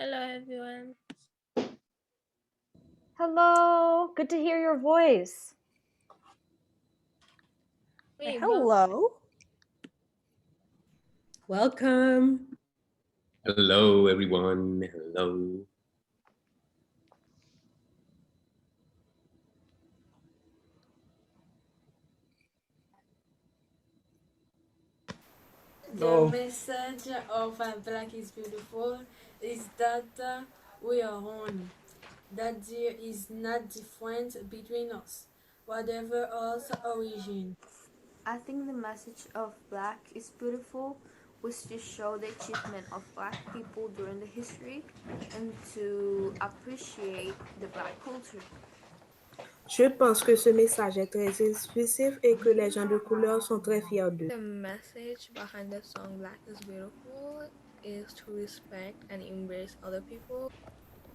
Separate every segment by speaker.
Speaker 1: Hello, everyone.
Speaker 2: Hello. Good to hear your voice.
Speaker 1: Wait,
Speaker 3: Hello.
Speaker 4: Welcome.
Speaker 5: Hello, everyone. Hello.
Speaker 6: The message of Black is Beautiful is that we are one, that there is not difference between us, whatever our origin.
Speaker 7: I think the message of Black is Beautiful was to show the achievement of Black people during the history and to appreciate the Black culture.
Speaker 3: Je pense que ce message est très expressif et que les gens de couleur sont très fiers d'eux.
Speaker 1: The message behind the song Black is Beautiful is to respect and embrace other people.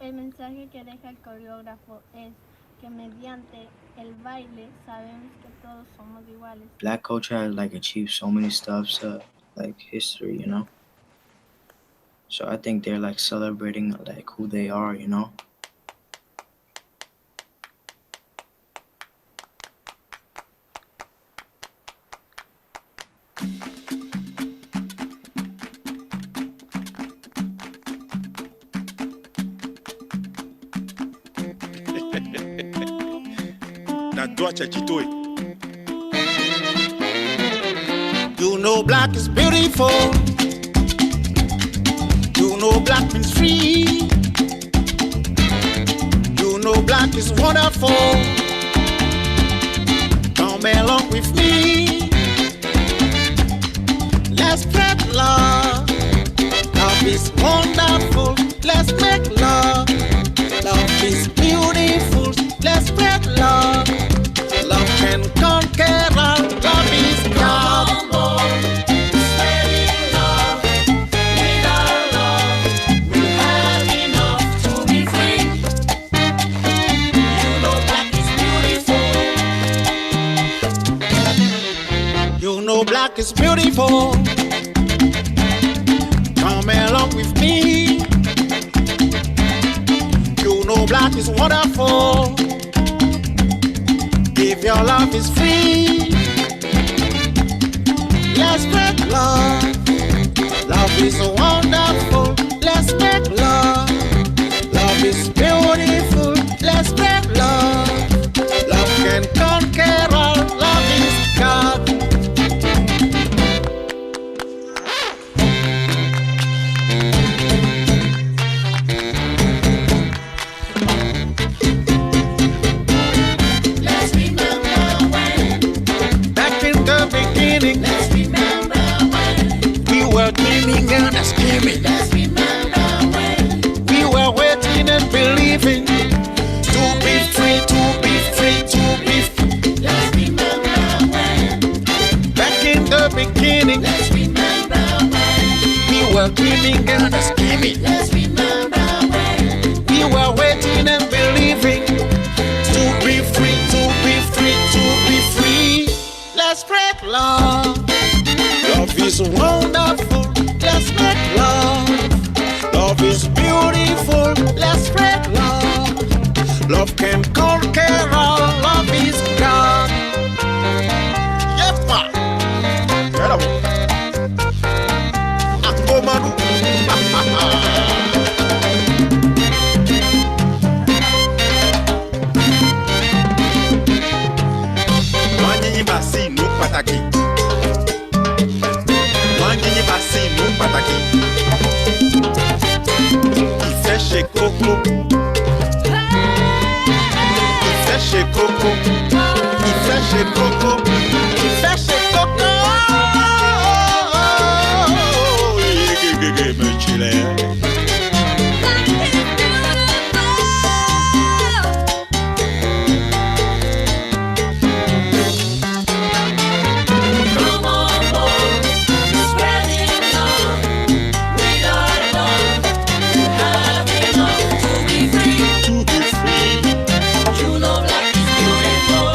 Speaker 8: El mensaje que deja el coreógrafo es que mediante el baile sabemos que todos somos iguales.
Speaker 9: Black culture has achieved so many stuff, history, you know. So I think they're celebrating who they are, you know.
Speaker 10: You know Black is beautiful. You know Black means free. You know Black is wonderful. Come along with me. Let's spread love. Love is wonderful. Let's make love. Love is beautiful. Let's spread love. Love can conquer all. Love is God. Spreading love. With our love, we have enough to be free. You know Black is beautiful. You know Black is beautiful. Come along with me. You know Black is wonderful. If your love is free, let's spread love. Love is wonderful. Let's spread love. Love is beautiful. Let's spread love. Love can conquer all. Love is God. Let's remember when, back in the beginning, let's remember when we were dreaming and scheming. Let's remember when we were waiting and believing to be free, to be free, to be free. Let's remember when, back in the beginning, let's remember when we were dreaming and scheming. Let's remember when we were waiting and believing to be free, to be free, to be free. Let's spread love. Love is wonderful. Let's make love. Love is beautiful. Let's spread love. Love can conquer all. Love is God. Yepa. Hello. Akomanu. Wanyi basi nu pataki. Wanyi basi nu pataki. Ife she koko. Ife she koko. Ife she koko. Ife she koko. Me chile. Come on, boy, spreading love. With our love, you have enough to be free. To be free. You know Black is beautiful.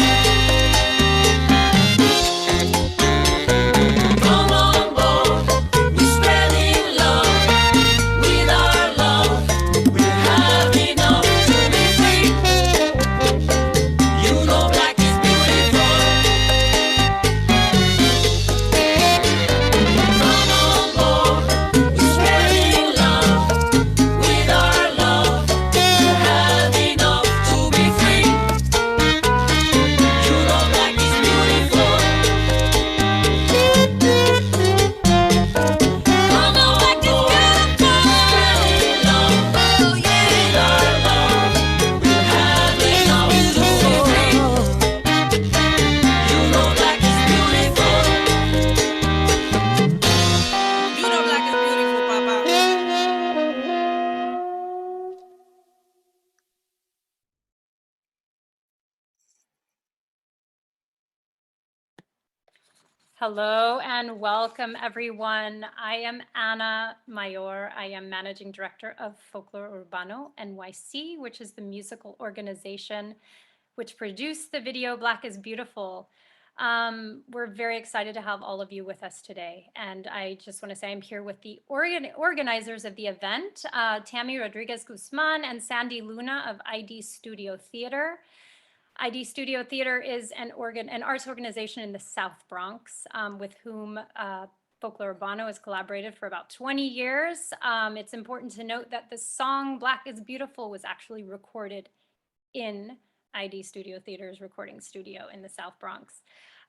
Speaker 11: Hello and welcome, everyone. I am Anna Mayor. I am Managing Director of Folklore Urbano, NYC, which is the musical organization which produced the video Black is Beautiful. We're very excited to have all of you with us today. And I just want to say I'm here with the organizers of the event, Tammy Rodriguez Guzman and Sandy Luna of ID Studio Theater. ID Studio Theater is an arts organization in the South Bronx with whom Folklore Urbano has collaborated for about 20 years. It's important to note that the song Black is Beautiful was actually recorded in ID Studio Theater's recording studio in the South Bronx.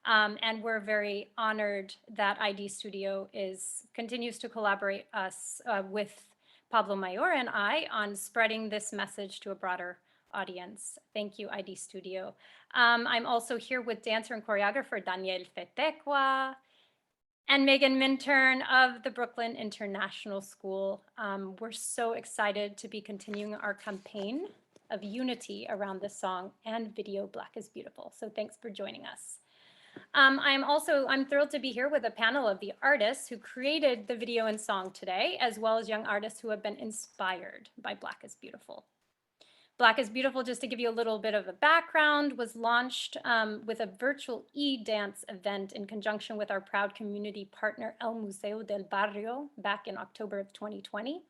Speaker 11: And we're very honored that ID Studio continues to collaborate with Pablo Mayor and I on spreading this message to a broader audience. Thank you, ID Studio. I'm also here with dancer and choreographer Daniel Fetecua and Megan Minturn of the Brooklyn International School. We're so excited to be continuing our campaign of unity around this song and video Black is Beautiful. So thanks for joining us. I'm thrilled to be here with a panel of the artists who created the video and song today, as well as young artists who have been inspired by Black is Beautiful. Black is Beautiful, just to give you a little bit of a background, was launched with a virtual e-dance event in conjunction with our proud community partner El Museo del Barrio back in October of 2020.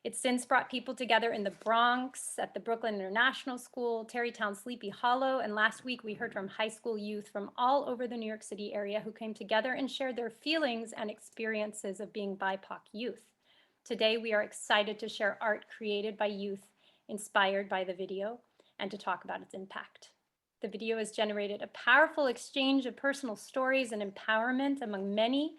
Speaker 11: It's since brought people together in the Bronx, at the Brooklyn International School, Tarrytown Sleepy Hollow, and last week we heard from high school youth from all over the New York City area who came together and shared their feelings and experiences of being BIPOC youth. Today we are excited to share art created by youth inspired by the video and to talk about its impact. The video has generated a powerful exchange of personal stories and empowerment among many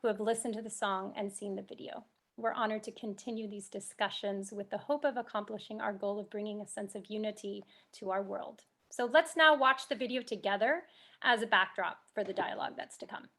Speaker 11: who have listened to the song and seen the video. We're honored to continue these discussions with the hope of accomplishing our goal of bringing a sense of unity to our world. So let's now watch the video together as a backdrop for the dialogue that's to come.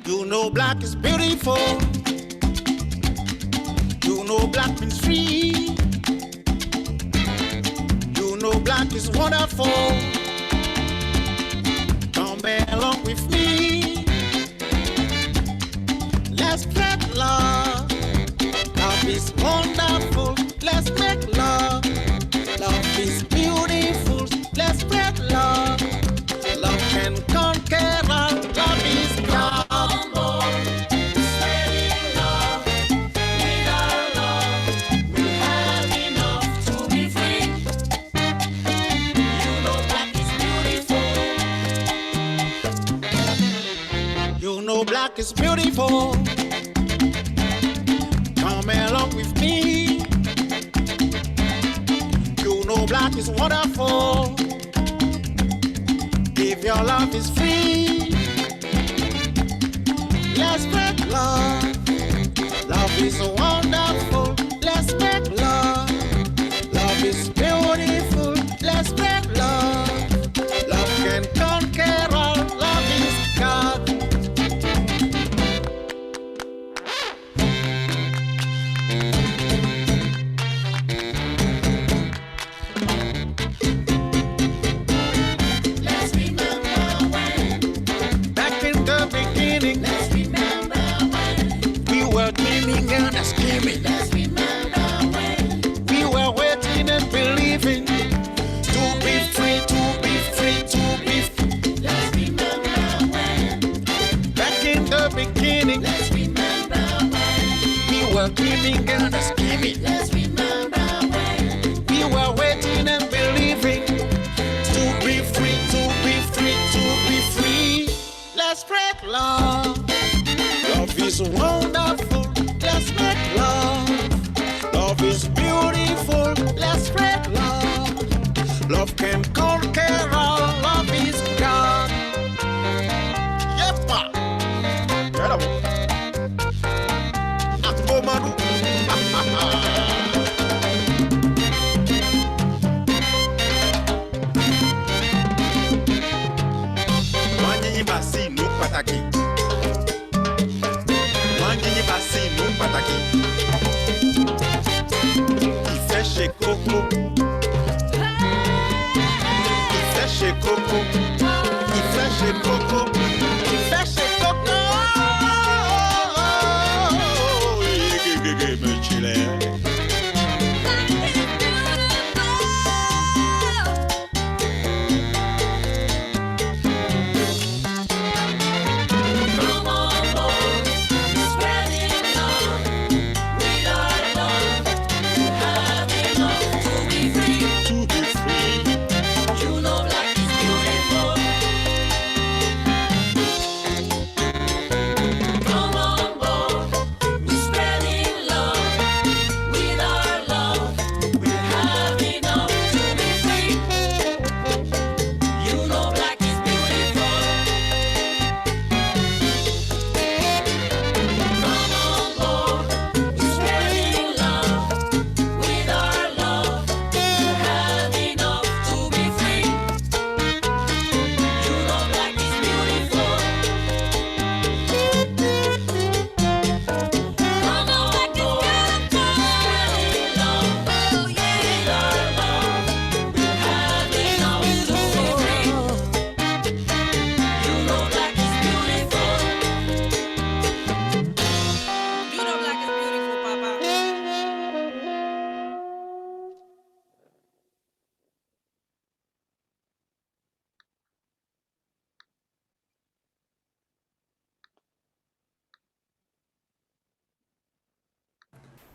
Speaker 10: You know Black is beautiful. You know Black means free. You know Black is wonderful. Come along with me. Let's spread love. Love is wonderful. Let's make love. Love is beautiful. Let's spread love. Love can conquer all. Love is God. Spreading love. With our love, we'll have enough to be free. You know Black is beautiful. You know Black is beautiful. Come along with me. You know Black is wonderful. If your love is free, let's spread love. Love is wonderful. Let's spread love. Love is beautiful. Let's spread love. Love can conquer all. Love is God. Let's remember when, back in the beginning. Let's remember when we were dreaming and scheming. Let's remember when we were waiting and believing to be free, to be free, to be free. Let's remember when, back in the beginning. Let's remember when we were dreaming and scheming. Let's remember when we were waiting and believing to be free, to be free, to be free. Let's spread love. Love is wonderful. Let's make love. Love is coco. Il fait chez coco. Il fait chez coco. Il fait chez coco. Me chile.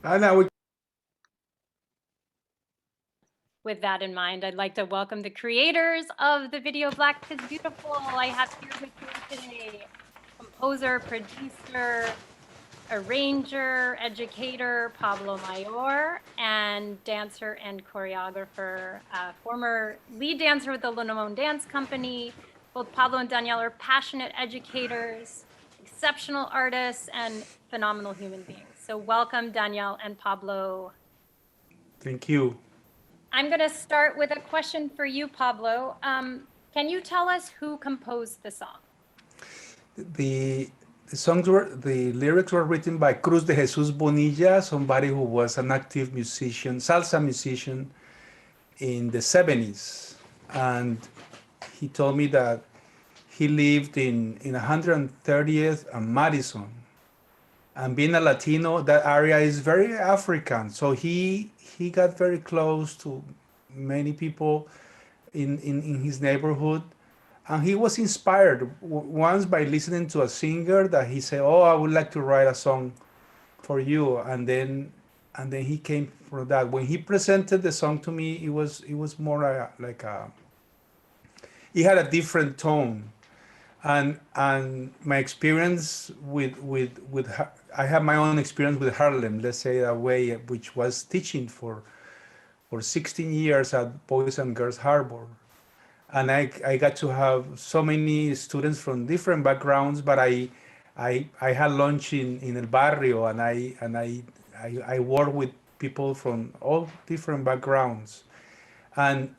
Speaker 12: Anna, we
Speaker 11: With that in mind, I'd like to welcome the creators of the video Black is Beautiful. I have here with me today composer, producer, arranger, educator Pablo Mayor, and dancer and choreographer, former lead dancer with the Lunamon Dance Company. Both Pablo and Danielle are passionate educators, exceptional artists, and phenomenal human beings. So welcome, Danielle and Pablo.
Speaker 12: thank you.
Speaker 11: I'm going to start with a question for you, Pablo. Can you tell us who composed the song?
Speaker 12: The the lyrics were written by Cruz de Jesus Bonilla, somebody who was an active musician, salsa musician in the 70s. And he told me that he lived in 130th and Madison. And being a Latino, that area is very African. So he got very close to many people in his neighborhood. And he was inspired once by listening to a singer that he said, "Oh, I would like to write a song for you." And then he came for that. When he presented the song to me, it was more like a, it had a different tone. And my experience with I have my own experience with Harlem, let's say that way, which was teaching for 16 years at Boys and Girls Harbor. And I got to have so many students from different backgrounds, but I had lunch in El Barrio, and I work with people from all different backgrounds, and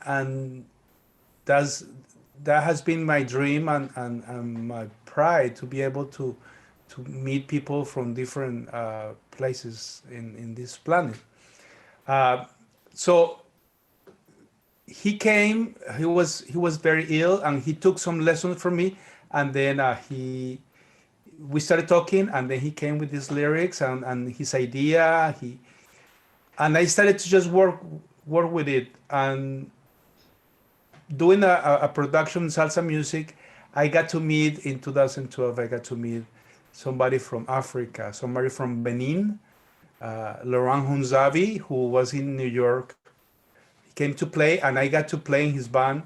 Speaker 12: that has been my dream and my pride to be able to meet people from different places in this planet. So he came. He was very ill, and he took some lessons from me. And then we started talking, and then he came with his lyrics and his idea. And I started to just work with it. And doing a production salsa music, I got to meet in 2012. I got to meet somebody from Africa, somebody from Benin, Laurent Hunzavi, who was in New York. Came to play, and I got to play in his band.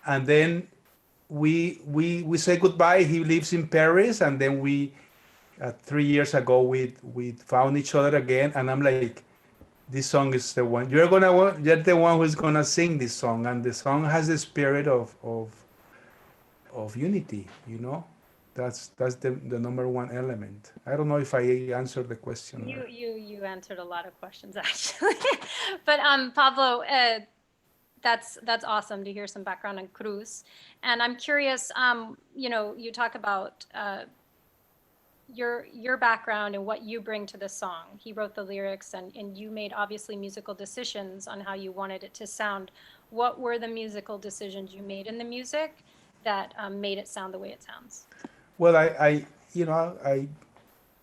Speaker 12: And then we say goodbye. He lives in Paris, and then 3 years ago we found each other again. And I'm like, this song is the one. You're the one who's gonna sing this song, and the song has the spirit of unity. You know, that's the number one element. I don't know if I answered the question.
Speaker 11: You answered a lot of questions actually, but Pablo, that's awesome to hear some background on Cruz, and I'm curious. You talk about your background and what you bring to the song. He wrote the lyrics, and you made obviously musical decisions on how you wanted it to sound. What were the musical decisions you made in the music that made it sound the way it sounds?
Speaker 12: Well,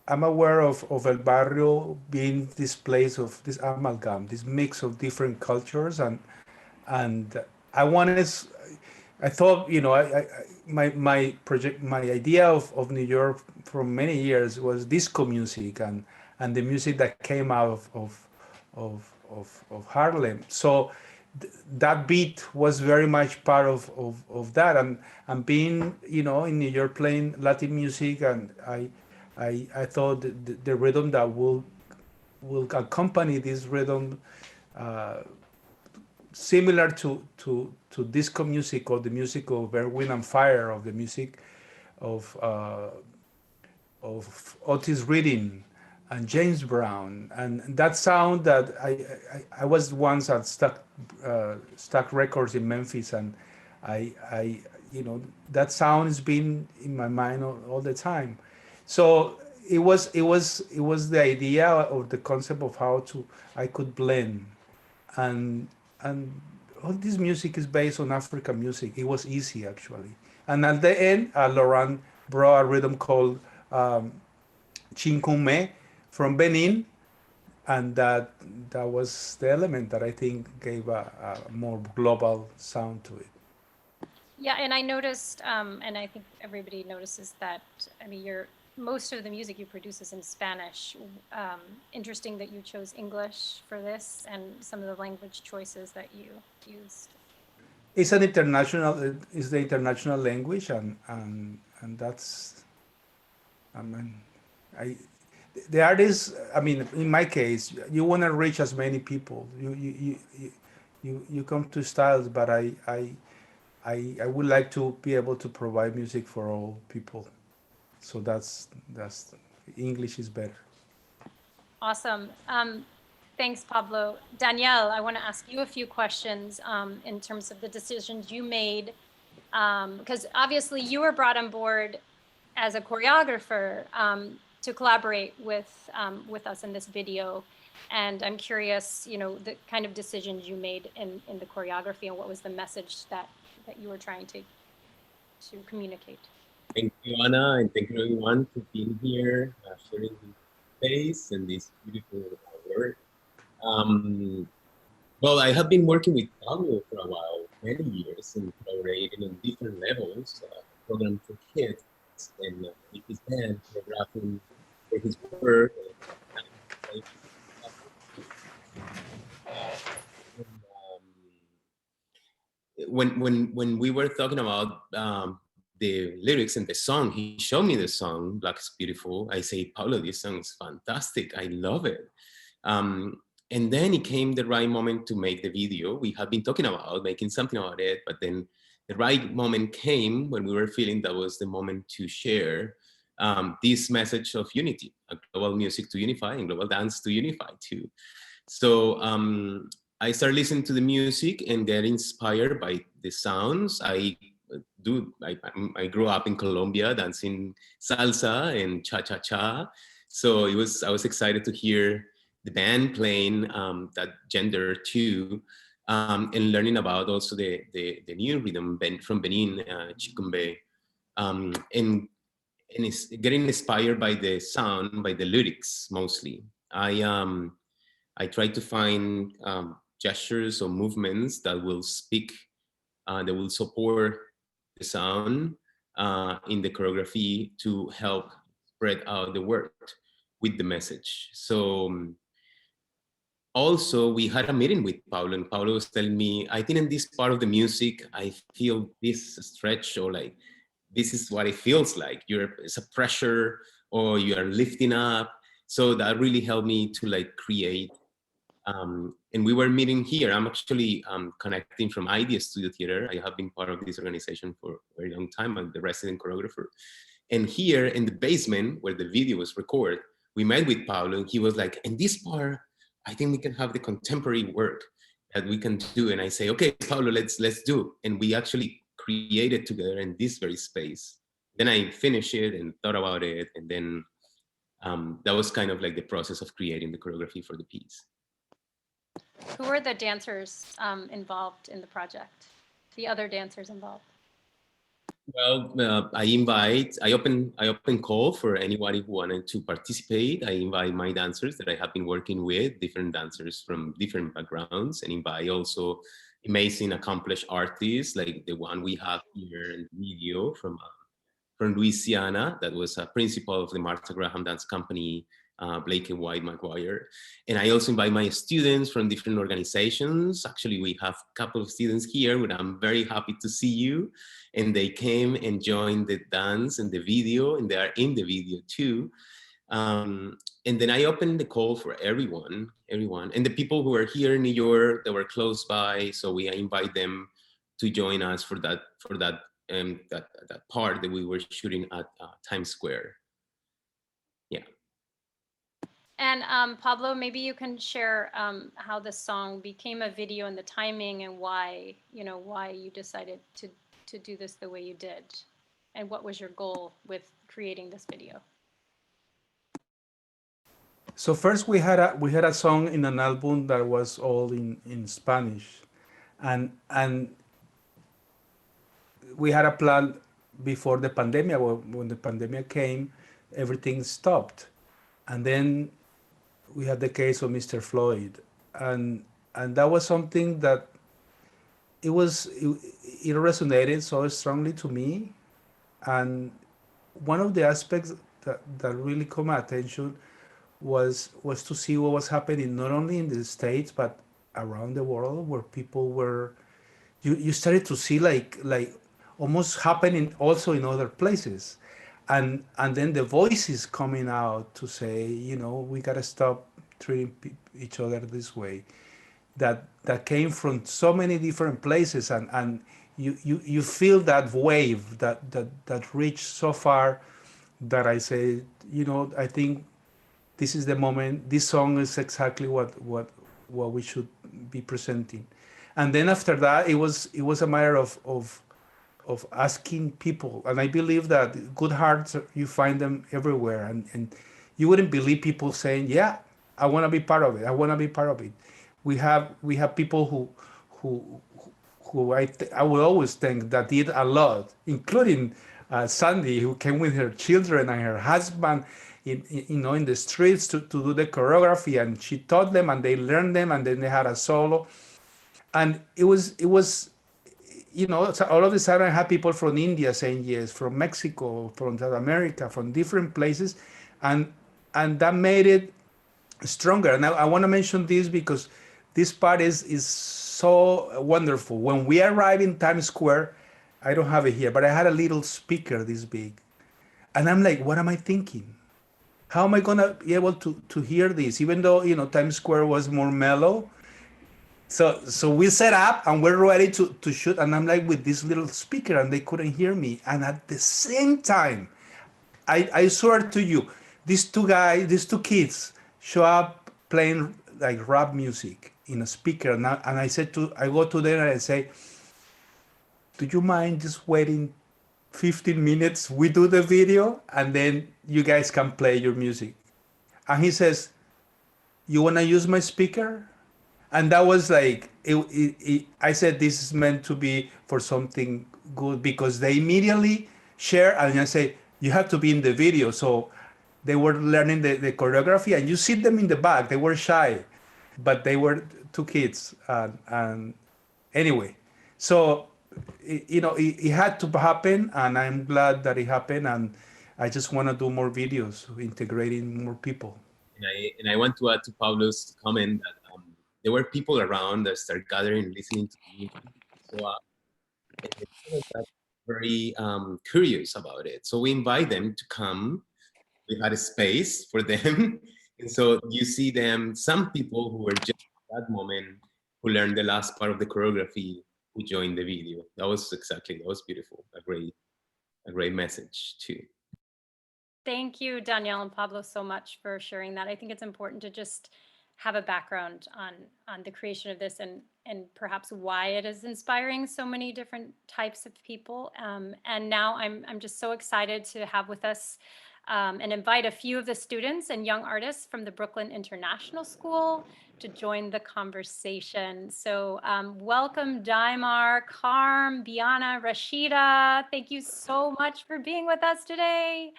Speaker 12: I'm aware of El Barrio being this place of this amalgam, this mix of different cultures, and I wanted, I thought, my project, my idea of New York for many years was disco music and the music that came out of Harlem. So that beat was very much part of that, and being in New York playing Latin music, and I thought the rhythm that will accompany this rhythm, similar to disco music or the music of Earth, Wind and Fire, of the music of Otis Redding and James Brown, and that sound that I was once at Stack Records in Memphis, and I that sound has been in my mind all the time. So it was the idea or the concept of how I could blend, and all this music is based on African music. It was easy, actually. And at the end, Laurent brought a rhythm called Chinkume from Benin, and that was the element that I think gave a more global sound to it.
Speaker 11: Yeah, and I noticed, and I think everybody notices that, I mean, most of the music you produce is in Spanish. Interesting that you chose English for this, and some of the language choices that you used.
Speaker 12: It's the international language, and that's, I mean, the artist, I mean, in my case, you want to reach as many people. You come to styles, but I would like to be able to provide music for all people. So that's English is better.
Speaker 11: Awesome. Thanks, Pablo. Danielle, I want to ask you a few questions in terms of the decisions you made, because obviously you were brought on board as a choreographer to collaborate with us in this video. And I'm curious, the kind of decisions you made in the choreography, and what was the message that you were trying to communicate.
Speaker 5: Thank you, Anna, and thank you everyone for being here, sharing this space and this beautiful work. Well, I have been working with Pablo for a while, many years, and collaborating on different levels, program for kids, and with his band, choreographing for his work. When we were talking about the lyrics and the song, he showed me the song, Black is Beautiful. I say, Pablo, this song is fantastic. I love it. And then it came the right moment to make the video. We have been talking about making something about it, but then the right moment came when we were feeling that was the moment to share this message of unity, a global music to unify and global dance to unify too. So I started listening to the music and get inspired by the sounds. I grew up in Colombia dancing salsa and cha-cha-cha. So I was excited to hear the band playing that gender too, and learning about also the new rhythm from Benin, Chikumbe, and it's getting inspired by the sound, by the lyrics mostly. I try to find gestures or movements that will speak, that will support the sound in the choreography to help spread out the word with the message. So also we had a meeting with Pablo, and Pablo was telling me, I think in this part of the music, I feel this stretch, or like, this is what it feels like. It's a pressure, or you are lifting up. So that really helped me to like create. And we were meeting here. I'm actually connecting from Idea Studio Theater. I have been part of this organization for a very long time. I'm the resident choreographer. And here in the basement where the video was recorded, we met with Pablo, and he was like, in this part, I think we can have the contemporary work that we can do. And I say, okay, Pablo, let's do. And we actually created together in this very space. Then I finished it and thought about it. And then that was kind of like the process of creating the choreography for the piece.
Speaker 11: Who are the dancers involved in the project? The other dancers involved?
Speaker 5: Well, I open call for anybody who wanted to participate. I invite my dancers that I have been working with, different dancers from different backgrounds, and invite also amazing accomplished artists like the one we have here in the video from Louisiana, that was a principal of the Martha Graham Dance Company, Blake and White McGuire. And I also invite my students from different organizations. Actually, we have a couple of students here, but I'm very happy to see you. And they came and joined the dance and the video, and they are in the video too. And then I opened the call for everyone. And the people who are here in New York, that were close by, so we invite them to join us for that part that we were shooting at Times Square. Yeah.
Speaker 11: And Pablo, maybe you can share how the song became a video and the timing and why you decided to do this the way you did, and what was your goal with creating this video?
Speaker 12: So first we had a song in an album that was all in Spanish, and we had a plan before the pandemic. When the pandemic came, everything stopped, and then we had the case of Mr. Floyd, and that was something that it resonated so strongly to me. And one of the aspects that really caught my attention was to see what was happening not only in the States but around the world, where people were, you started to see like almost happening also in other places, and then the voices coming out to say, we gotta stop treating each other this way, that came from so many different places, and you feel that wave that reached so far, that I say, I think this is the moment. This song is exactly what we should be presenting. And then after that, it was a matter of asking people, and I believe that good hearts, you find them everywhere, and you wouldn't believe people saying, yeah, I want to be part of it. I want to be part of it. We have people who I will always thank, that did a lot, including Sandy, who came with her children and her husband in the streets to do the choreography, and she taught them and they learned them, and then they had a solo, and it was so all of a sudden I had people from India saying yes, from Mexico, from South America, from different places, and that made it stronger. And I want to mention this because this part is so wonderful. When we arrived in Times Square, I don't have it here, but I had a little speaker this big, and I'm like, what am I thinking? How am I gonna be able to hear this? Even though Times Square was more mellow. So we set up and we're ready to shoot, and I'm like with this little speaker, and they couldn't hear me. And at the same time, I swear to you, these two kids show up playing like rap music in a speaker, and I go to them and I say, do you mind just waiting 15 minutes? We do the video and then you guys can play your music. And he says, you want to use my speaker? And that was like, I said, this is meant to be for something good, because they immediately share, and I say, you have to be in the video. So they were learning the choreography, and you see them in the back. They were shy, but they were two kids. And anyway, so, it had to happen, and I'm glad that it happened. And I just want to do more videos, integrating more people.
Speaker 5: And I want to add to Pablo's comment that there were people around that started gathering, listening to music. So they got very curious about it. So we invite them to come. We had a space for them. And so you see them, some people who were just at that moment, who learned the last part of the choreography, who joined the video. That was beautiful. A great message too.
Speaker 11: Thank you, Danielle and Pablo, so much for sharing that. I think it's important to just have a background on the creation of this, and perhaps why it is inspiring so many different types of people. And now I'm just so excited to have with us and invite a few of the students and young artists from the Brooklyn International School to join the conversation. So welcome Daimar, Carm, Biana, Rashida. Thank you so much for being with us today.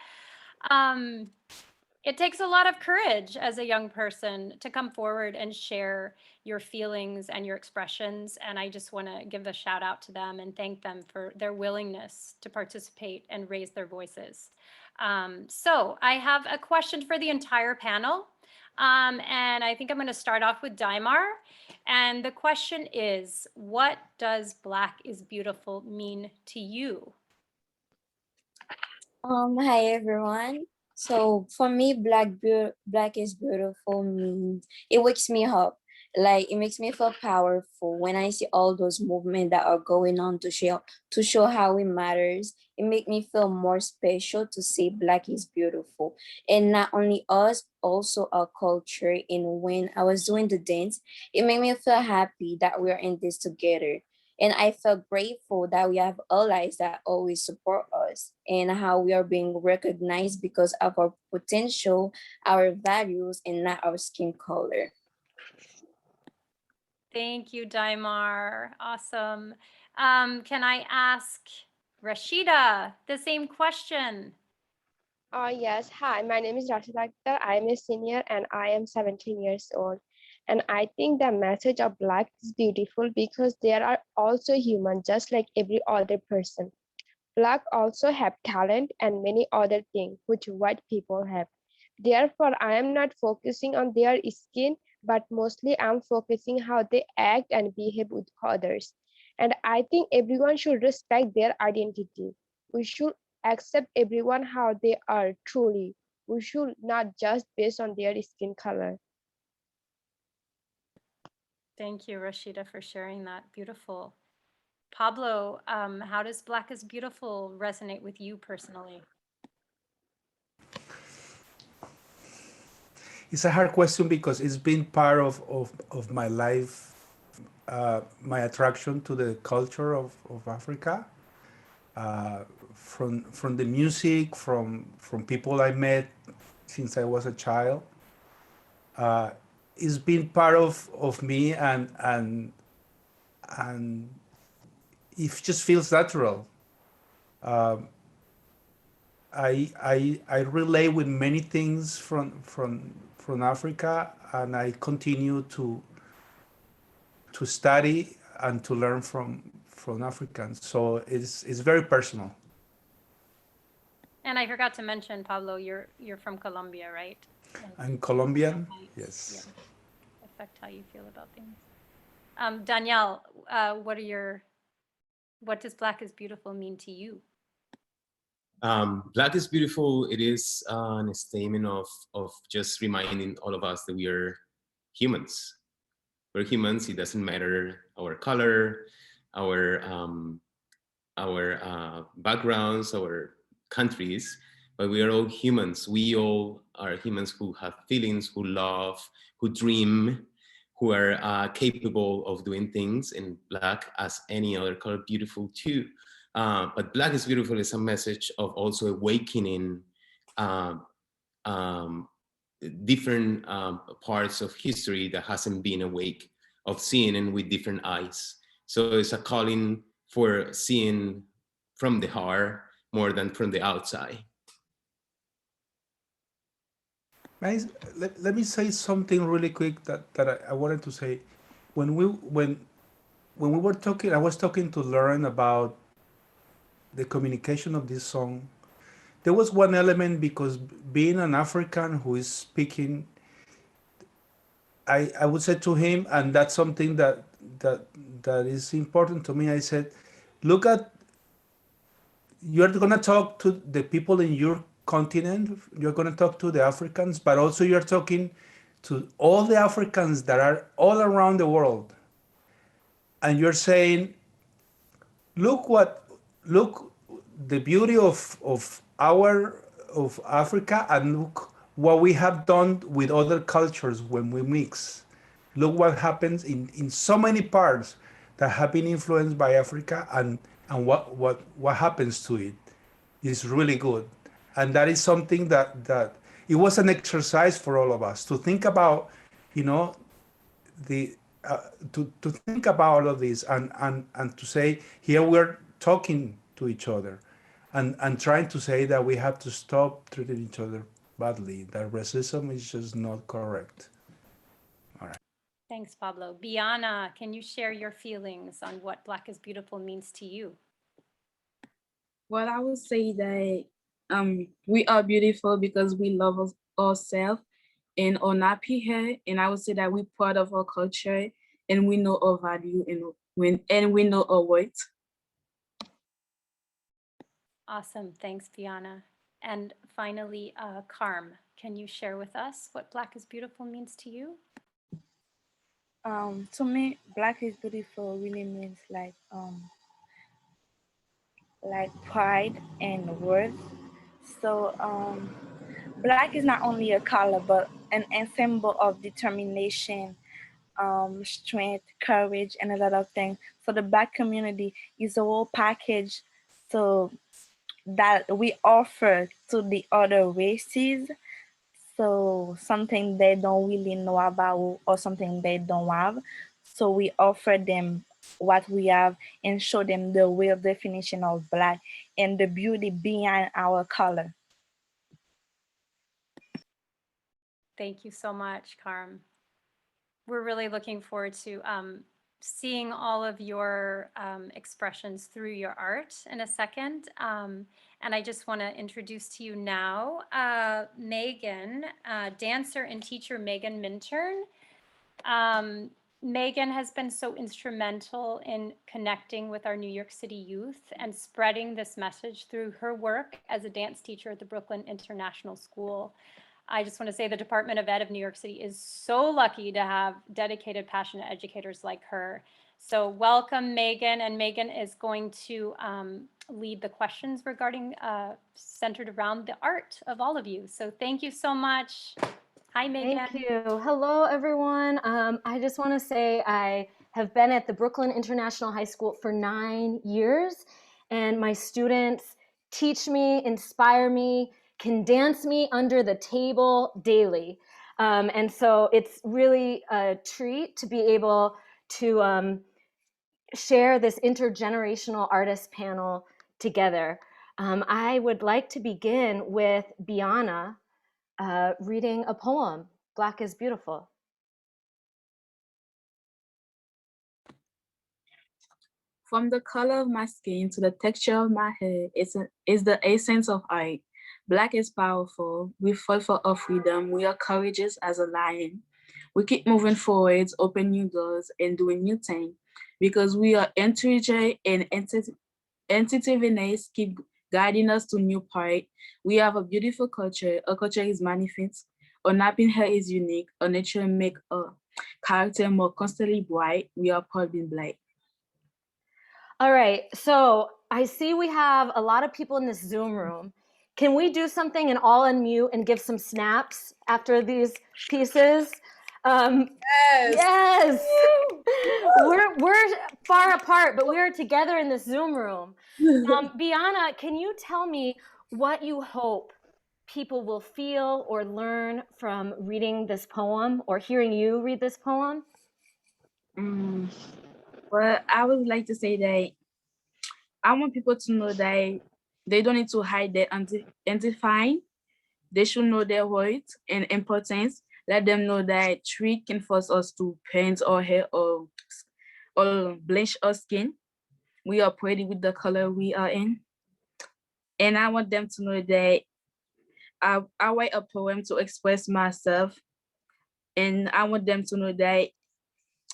Speaker 11: It takes a lot of courage as a young person to come forward and share your feelings and your expressions. And I just want to give a shout out to them and thank them for their willingness to participate and raise their voices. So I have a question for the entire panel. And I think I'm going to start off with Daimar. And the question is, what does Black is Beautiful mean to you?
Speaker 13: Hi everyone. So for me, black is beautiful means it wakes me up. Like it makes me feel powerful when I see all those movements that are going on to show how it matters. It makes me feel more special to say black is beautiful. And not only us, also our culture. And when I was doing the dance, it made me feel happy that we're in this together. And I felt grateful that we have allies that always support us and how we are being recognized because of our potential, our values, and not our skin color.
Speaker 11: Thank you, Daimar. Awesome. Can I ask Rashida the same question?
Speaker 14: Yes, hi, my name is Rashida Akhtar. I am a senior and I am 17 years old. And I think the message of Black is beautiful because they are also human, just like every other person. Black also have talent and many other things which white people have. Therefore, I am not focusing on their skin, but mostly I'm focusing how they act and behave with others. And I think everyone should respect their identity. We should accept everyone how they are truly. We should not just based on their skin color.
Speaker 11: Thank you, Rashida, for sharing that. Beautiful. Pablo, how does Black is Beautiful resonate with you personally?
Speaker 12: It's a hard question because it's been part of my life, my attraction to the culture of Africa, from the music, from people I met since I was a child. It's been part of me, and it just feels natural. I relate with many things from Africa, and I continue to study and to learn from Africans. So it's very personal.
Speaker 11: And I forgot to mention, Pablo, you're from Colombia, right?
Speaker 12: I'm Colombian, yes.
Speaker 11: Yeah. Affect how you feel about things. Danielle, what does Black is Beautiful mean to you?
Speaker 5: Black is Beautiful, it is a statement of just reminding all of us that we are humans. We're humans, it doesn't matter our color, our backgrounds, our countries, but we are all humans. We all are humans who have feelings, who love, who dream, who are capable of doing things, and Black, as any other color, beautiful too. But Black is Beautiful is a message of also awakening different parts of history that hasn't been awake, of seeing and with different eyes. So it's a calling for seeing from the heart more than from the outside.
Speaker 12: Let me say something really quick that I wanted to say. When we were talking, I was talking to Lauren about the communication of this song. There was one element, because being an African who is speaking, I would say to him, and that's something that is important to me. I said, look at, you're going to talk to the people in your continent, you're going to talk to the Africans, but also you're talking to all the Africans that are all around the world. And you're saying, look the beauty of Africa, and look what we have done with other cultures when we mix. Look what happens in so many parts that have been influenced by Africa, and what happens to it is really good. And that is something that it was an exercise for all of us to think about, you know, the to think about all of this and to say, here we're talking to each other and trying to say that we have to stop treating each other badly, that racism is just not correct. All right.
Speaker 11: Thanks, Pablo. Biana, can you share your feelings on what Black is Beautiful means to you?
Speaker 15: Well, I would say that we are beautiful because we love ourselves and are happy here. And I would say that we're part of our culture and we know our value and we know our worth.
Speaker 11: Awesome. Thanks, Biana. And finally, Carm, can you share with us what Black is Beautiful means to you?
Speaker 7: To me, Black is beautiful really means like pride and worth. So Black is not only a color but an symbol of determination, strength, courage, and a lot of things. So the Black community is a whole package so that we offer to the other races. So something they don't really know about or something they don't have. So we offer them what we have and show them the real definition of Black and the beauty behind our color.
Speaker 11: Thank you so much, Carm. We're really looking forward to seeing all of your expressions through your art in a second. And I just want to introduce to you now Megan, dancer and teacher Megan Minturn. Megan has been so instrumental in connecting with our New York City youth and spreading this message through her work as a dance teacher at the Brooklyn International School. I just want to say the Department of Ed of New York City is so lucky to have dedicated, passionate educators like her. So welcome, Megan. And Megan is going to lead the questions regarding centered around the art of all of you. So thank you so much. Hi, Megan.
Speaker 2: Thank you. Hello, everyone. I just want to say I have been at the Brooklyn International High School for 9 years, and my students teach me, inspire me, can dance me under the table daily. And so it's really a treat to be able to share this intergenerational artist panel together. I would like to begin with Biana reading a poem, Black is Beautiful.
Speaker 15: From the color of my skin to the texture of my hair is the essence of art. Black is powerful. We fight for our freedom. We are courageous as a lion. We keep moving forwards, open new doors, and doing new things because we are intelligent and entitiveness keep guiding us to new part. We have a beautiful culture. Our culture is magnificent. Our napping hair is unique. Our nature make a character more constantly bright. We are proud being Black.
Speaker 2: All right, so I see we have a lot of people in this Zoom room. Can we do something and all unmute and give some snaps after these pieces? Yes. We're far apart, but we are together in this Zoom room. Biana, can you tell me what you hope people will feel or learn from reading this poem or hearing you read this poem?
Speaker 15: Well, I would like to say that I want people to know that they don't need to hide their identifying. They should know their worth and importance. Let them know that treat can force us to paint our hair or bleach our skin. We are pretty with the color we are in. And I want them to know that I write a poem to express myself. And I want them to know that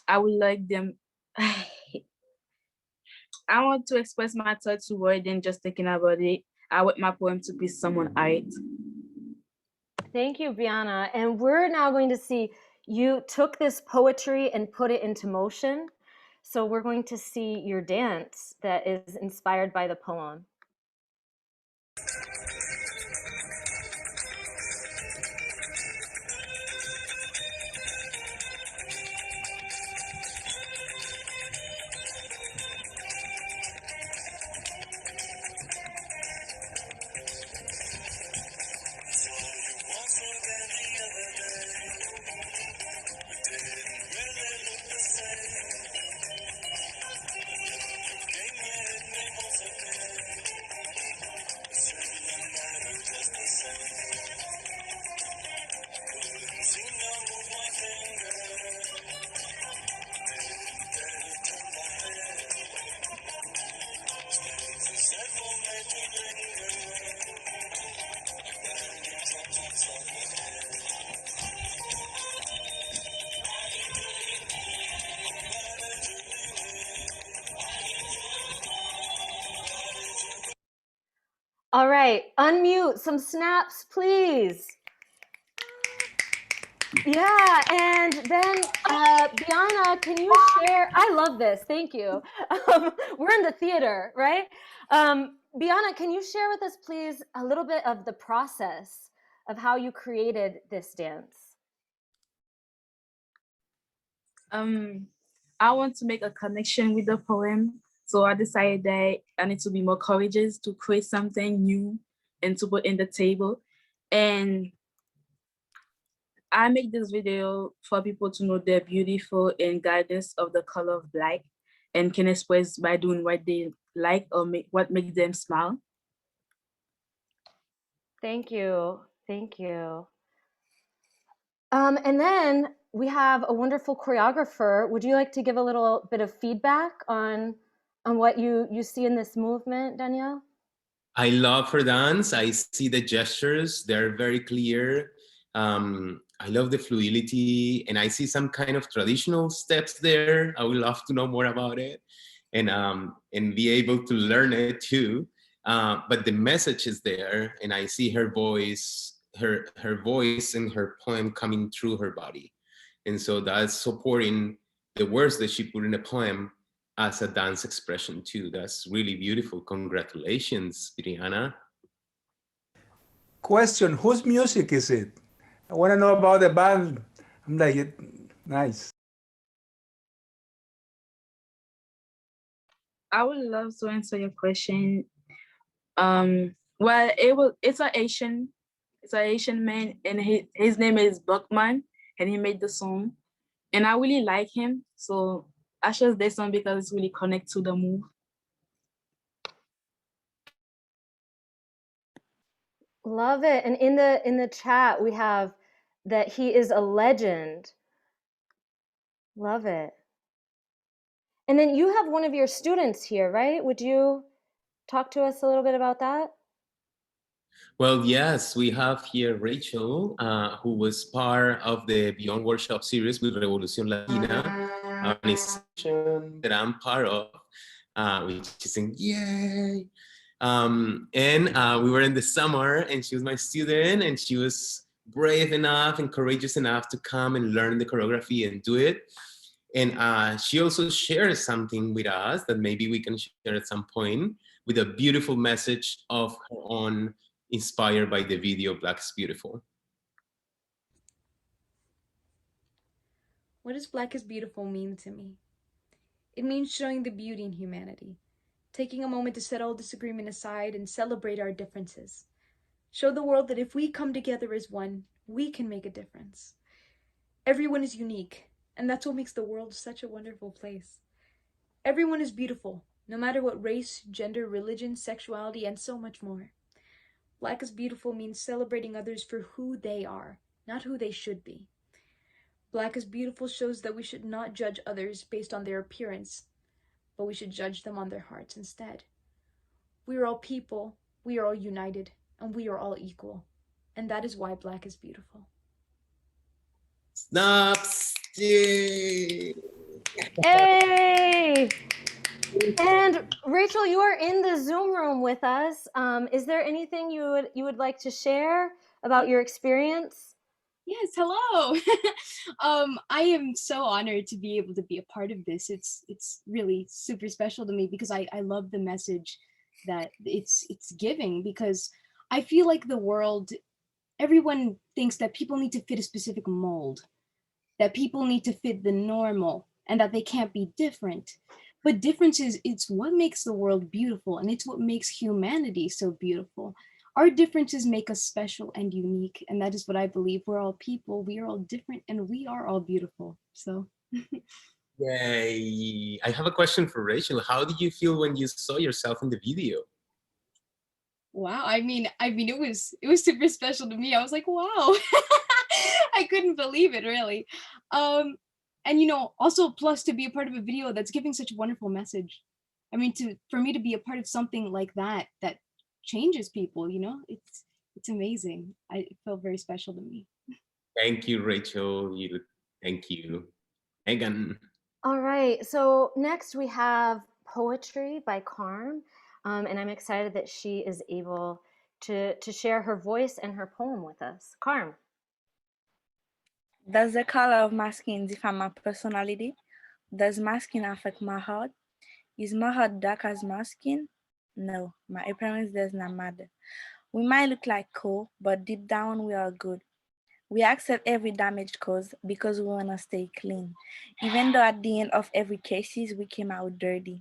Speaker 15: I would like them. I want to express my thoughts to more than just thinking about it. I want my poem to be someone's art.
Speaker 2: Thank you, Biana. And we're now going to see you took this poetry and put it into motion. So we're going to see your dance that is inspired by the poem. All right, unmute, some snaps, please. Yeah, and then Bianna, can you share? I love this, thank you. We're in the theater, right? Bianna, can you share with us, please, a little bit of the process of how you created this dance?
Speaker 15: I want to make a connection with the poem, so I decided that I need to be more courageous to create something new and to put in the table. And I make this video for people to know the beautiful and guidance of the color of Black and can express by doing what they like or what makes them smile.
Speaker 2: Thank you, thank you. And then we have a wonderful choreographer. Would you like to give a little bit of feedback on what you see in this movement, Daniel?
Speaker 5: I love her dance. I see the gestures, they're very clear. I love the fluidity, and I see some kind of traditional steps there. I would love to know more about it and be able to learn it too. But the message is there, and I see her voice, her voice and her poem coming through her body. And so that's supporting the words that she put in the poem as a dance expression too. That's really beautiful. Congratulations, Brianna.
Speaker 12: Question, whose music is it? I want to know about the band. I'm like, nice.
Speaker 15: I would love to answer your question. Well, it's an Asian man, and his name is Buckman, and he made the song, and I really like him, so I chose this song because it's really connect to the move.
Speaker 2: Love it. And in the chat we have that he is a legend. Love it. And then you have one of your students here, right? Would you talk to us a little bit about that?
Speaker 5: Well, yes, we have here Rachel, who was part of the Beyond Workshop series with Revolución Latina, organization that I'm part of, which is saying, yay. And we were in the summer, and she was my student, and she was brave enough and courageous enough to come and learn the choreography and do it. And she also shared something with us that maybe we can share at some point, with a beautiful message of her own, inspired by the video Black is Beautiful.
Speaker 16: What does Black is Beautiful mean to me? It means showing the beauty in humanity, taking a moment to set all disagreement aside and celebrate our differences. Show the world that if we come together as one, we can make a difference. Everyone is unique, and that's what makes the world such a wonderful place. Everyone is beautiful, no matter what race, gender, religion, sexuality, and so much more. Black is Beautiful means celebrating others for who they are, not who they should be. Black is Beautiful shows that we should not judge others based on their appearance, but we should judge them on their hearts instead. We are all people, we are all united, and we are all equal. And that is why Black is beautiful.
Speaker 5: Snaps! Yay!
Speaker 2: Hey! And Rachel, you are in the Zoom room with us. Is there anything you would like to share about your experience?
Speaker 17: Yes, hello. I am so honored to be able to be a part of this. It's really super special to me because I love the message that it's giving, because I feel like the world, everyone thinks that people need to fit a specific mold, that people need to fit the normal, and that they can't be different. But difference is, it's what makes the world beautiful, and it's what makes humanity so beautiful. Our differences make us special and unique, and that is what I believe. We're all people, we are all different, and we are all beautiful. So
Speaker 5: Yay! I have a question for Rachel. How did you feel when you saw yourself in the video?
Speaker 17: wow, I mean it was super special to me. I was like, wow. I couldn't believe it, really. And you know, also plus to be a part of a video that's giving such a wonderful message. I mean, for me to be a part of something like that changes people, you know, it's amazing. It felt very special to me.
Speaker 5: Thank you, Rachel. Thank you. Megan.
Speaker 2: All right, so next we have Poetry by Carm, and I'm excited that she is able to share her voice and her poem with us. Carm.
Speaker 7: Does the color of my skin define my personality? Does my skin affect my heart? Is my heart dark as my skin? No, my appearance does not matter. We might look like cool, but deep down we are good. We accept every damage caused because we want to stay clean. Even though at the end of every cases we came out dirty.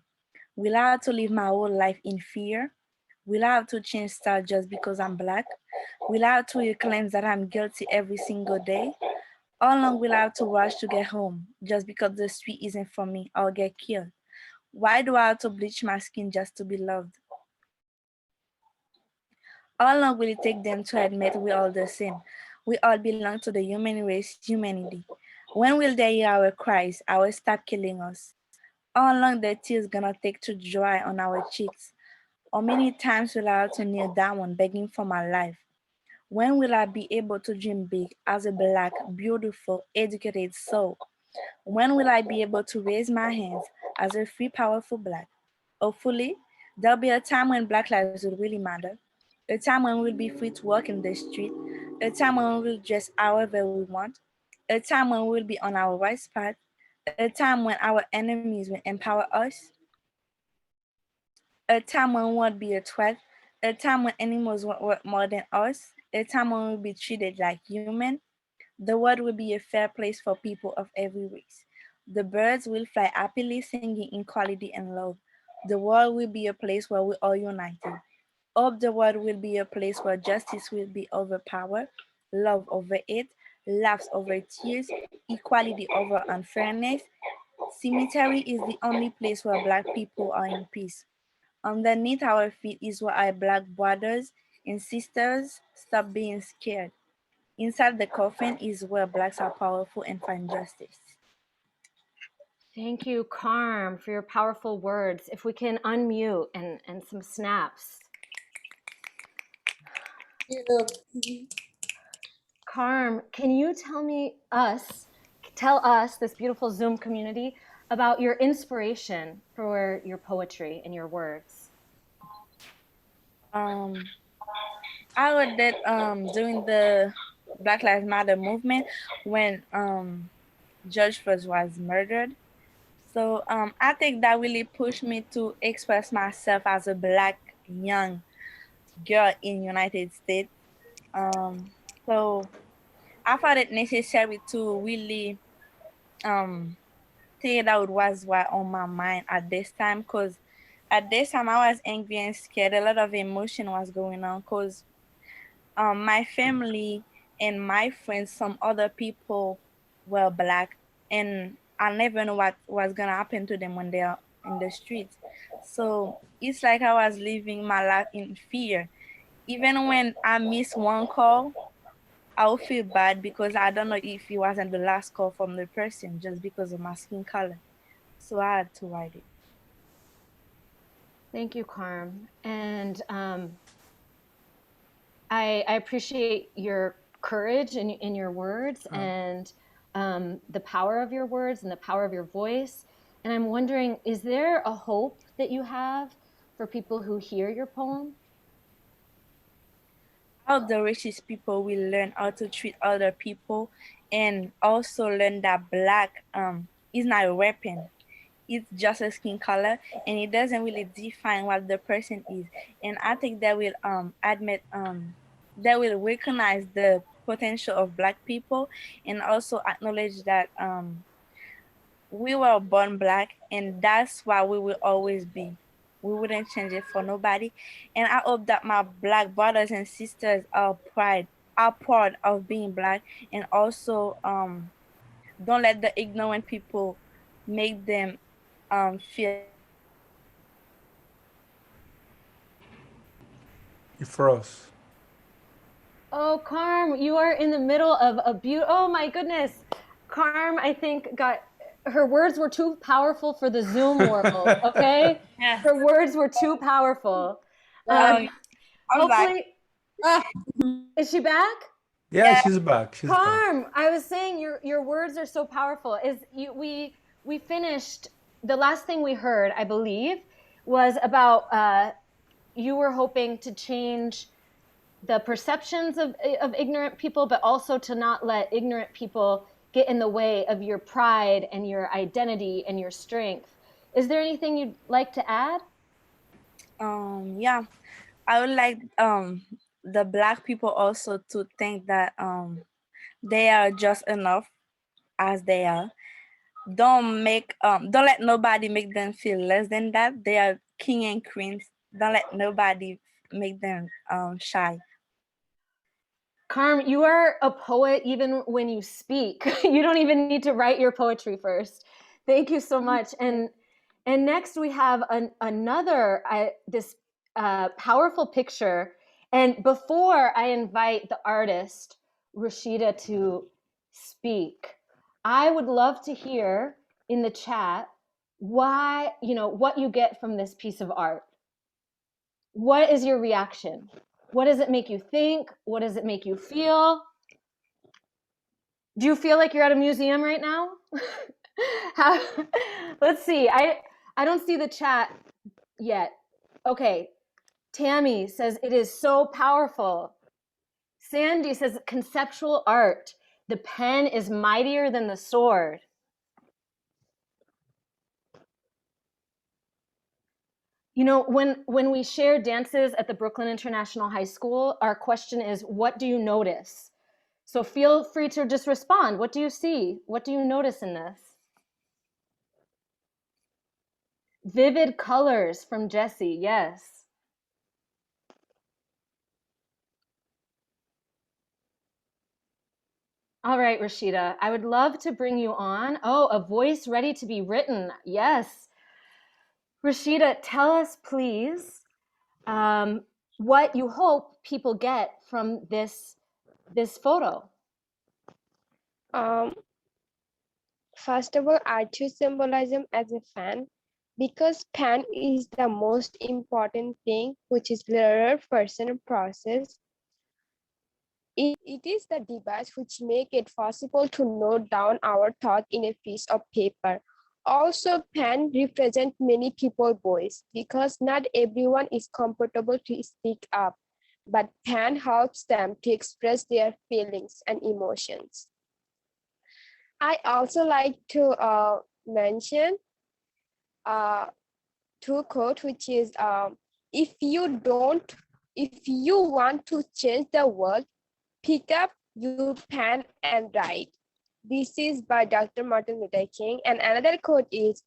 Speaker 7: Will I have to live my whole life in fear? Will I have to change style just because I'm black? Will I have to claim that I'm guilty every single day? How long will I have to rush to get home just because the street isn't for me or get killed? Why do I have to bleach my skin just to be loved? How long will it take them to admit we're all the same? We all belong to the human race, humanity. When will they hear our cries, our stop killing us? How long the tears gonna take to dry on our cheeks? How many times will I have to kneel down begging for my life? When will I be able to dream big as a black, beautiful, educated soul? When will I be able to raise my hands as a free, powerful black? Hopefully, there'll be a time when black lives will really matter. A time when we'll be free to walk in the street. A time when we'll dress however we want. A time when we'll be on our right path. A time when our enemies will empower us. A time when we won't be a threat. A time when animals won't work more than us. A time when we'll be treated like human. The world will be a fair place for people of every race. The birds will fly happily singing equality and love. The world will be a place where we are united. Hope the world will be a place where justice will be over power, love over hate, laughs over tears, equality over unfairness. Cemetery is the only place where black people are in peace. Underneath our feet is where our black brothers and sisters stop being scared. Inside the coffin is where blacks are powerful and find justice.
Speaker 2: Thank you, Carm, for your powerful words. If we can unmute and some snaps. Carm, can you tell us, this beautiful Zoom community, about your inspiration for your poetry and your words?
Speaker 7: I read that during the Black Lives Matter movement when George Floyd was murdered. So I think that really pushed me to express myself as a black young girl in United States. So I found it necessary to really say that was what on my mind at this time, because at this time I was angry and scared. A lot of emotion was going on because my family and my friends, some other people were black, and I never know what was gonna happen to them when they are in the streets. So it's like I was living my life in fear. Even when I miss one call, I will feel bad because I don't know if it wasn't the last call from the person just because of my skin color. So I had to write it.
Speaker 2: Thank you, Carm. And I appreciate your courage in your words and the power of your words and the power of your voice. And I'm wondering, is there a hope that you have for people who hear your poem?
Speaker 7: How the racist people will learn how to treat other people and also learn that black is not a weapon. It's just a skin color and it doesn't really define what the person is. And I think they will they will recognize the potential of black people and also acknowledge that we were born black and that's why we will always be. We wouldn't change it for nobody. And I hope that my black brothers and sisters are proud of being black and also don't let the ignorant people make them feel.
Speaker 12: You froze.
Speaker 2: Oh, Carm, you are in the middle of a oh my goodness. Carm, I think her words were too powerful for the Zoom world, okay?
Speaker 7: Yeah.
Speaker 2: Her words were too powerful.
Speaker 7: I'm
Speaker 2: Hopefully, is she back?
Speaker 12: Yeah, she's back. She's back.
Speaker 2: Carm, I was saying your words are so powerful. We finished, the last thing we heard, I believe, was about you were hoping to change the perceptions of ignorant people, but also to not let ignorant people get in the way of your pride and your identity and your strength. Is there anything you'd like to add?
Speaker 7: Yeah, I would like the Black people also to think that they are just enough as they are. Don't let nobody make them feel less than that. They are king and queens. Don't let nobody make them shy.
Speaker 2: Carm, you are a poet even when you speak. You don't even need to write your poetry first. Thank you so much. And next we have another this powerful picture. And before I invite the artist Rashida to speak, I would love to hear in the chat what you get from this piece of art. What is your reaction? What does it make you think? What does it make you feel? Do you feel like you're at a museum right now? Let's see. I don't see the chat yet. Okay. Tammy says it is so powerful. Sandy says conceptual art. The pen is mightier than the sword. You know, when we share dances at the Brooklyn International High School, our question is, what do you notice? So feel free to just respond. What do you see? What do you notice in this? Vivid colors from Jessie, yes. All right, Rashida, I would love to bring you on. Oh, a voice ready to be written. Yes. Rashida, tell us, please, what you hope people get from this photo.
Speaker 14: First of all, I choose symbolism as a fan because fan is the most important thing, which is learner, person, and process. It is the device which make it possible to note down our thought in a piece of paper. Also, pen represent many people's voice because not everyone is comfortable to speak up, but pen helps them to express their feelings and emotions. I also like to mention two quote, which is if you want to change the world, pick up your pen and write. This is by Dr. Martin Luther King. And another quote is,